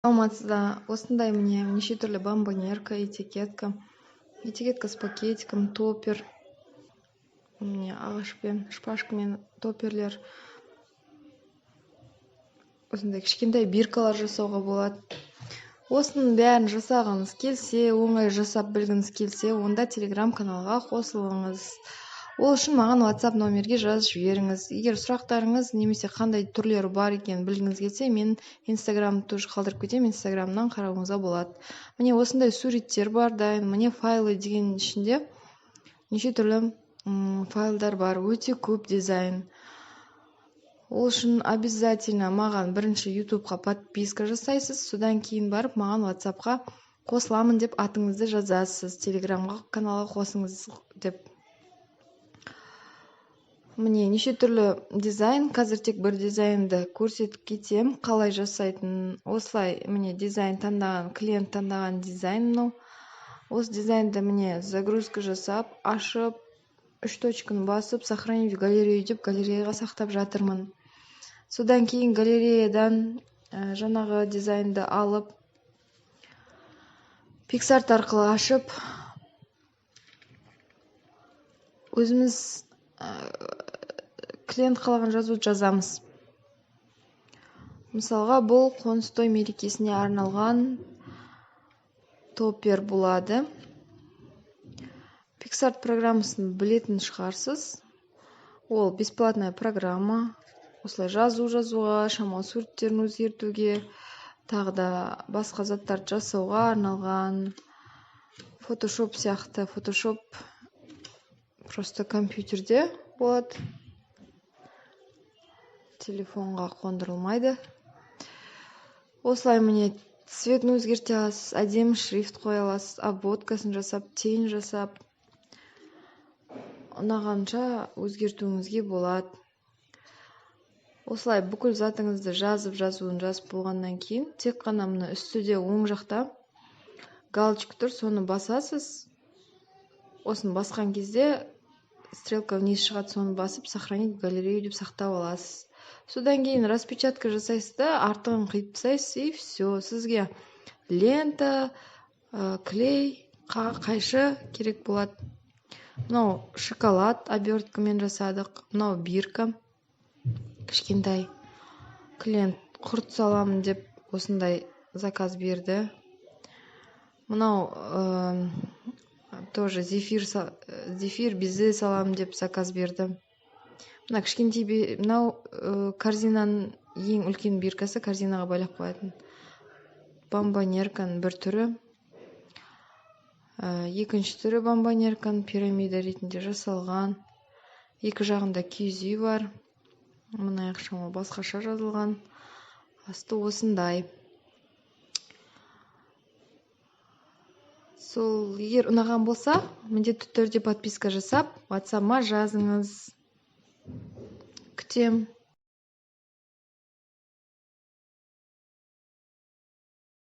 Алматыда осындай міне неше түрлі бомбонерка, этикетка с пакетиком, топпер, міне ағашпен, шпажкамен топперлер, осындай кішкентай биркалар жасауға болады. Осының бәрін жасағыңыз келсе, оңай жасап білгіңіз келсе, онда телеграм-каналға қосылыңыз. Ол үшін маған WhatsApp номерге жазып жіберіңіз. Егер сұрақтарыңыз немесе қандай түрлері бар екенін білгіңіз келсе, мен Инстаграмды тоже қалдырып кетемін, Инстаграмнан қарауыңызға болады. Міне осындай суреттер бар дайын, міне файлы деген ішінде неше түрлі файлдар бар, өте көп дизайн. Ол үшін обязательно маған бірінші ютубқа подписка жасайсыз, содан кейін барып маған WhatsAppқа қосыламын деп атыңызды жазасыз, телеграмға каналға қосыңыз деп. Міне неше түрлі дизайн, қазір тек бір дизайнды көрсетіп кетем, қалай жасайтын. Осылай міне дизайн таңдаған, клиент таңдаған дизайн мынау. Осы дизайнды міне загрузка жасап, ашып, 3 точканы басып, сохранить в галерею деп галереяға сақтап жатырмын. Содан кейін галереядан жаңағы дизайнды алып, PicsArt арқылы ашып, өзіміз клиент қалаған жазуды жазамыз. Мысалға, бұл қоныс той мерекесіне арналған топпер болады. PicsArt программасын білетін шығарсыз. Ол бесплатная программа. Осылай жазуға, шамалы суреттерін өзгертуге, тағы да басқа заттарды жасауға арналған. Photoshop сияқты. Photoshop просто компьютерде болады. Телефонға қондырылмайды. Осылай міне цветін өзгерте аласыз, әдемі шрифт қоя аласыз, обводкасын жасап, тень жасап, ұнағанша өзгертуіңізге болады. Осылай бүкіл затыңызды жазуын жазып болғаннан кейін, тек қана мына үстіде оң жақта галочка тұр, соны басасыз. Осыны басқан кезде стрелка вниз шығады, соны басып, сохранить в галерею деп сақтап аласыз. Содан кейін распечатка жасайсыз да, артығын қиып тастайсыз, и все. Сізге лента, клей, қайшы керек болады. Мынау шоколад оберткамен жасадық. Мынау бирка. Кішкентай. Клиент құрт саламын деп осындай заказ берді. Мынау тоже зефир безе саламын деп заказ берді. Мына кішкентай, мынау корзинаның ең үлкен биркасы, корзинаға байлап қоятын. Бомбонерканың бір түрі. Екінші түрі бомбонерканың пирамида ретінде жасалған. Екі жағында киіз үй бар. Мына ақшама басқаша жазылған. Асты осындай. Сол, егер ұнаған болса, міндетті түрде подписка жасап, WhatsApp-ма жазыңыз. Күтем.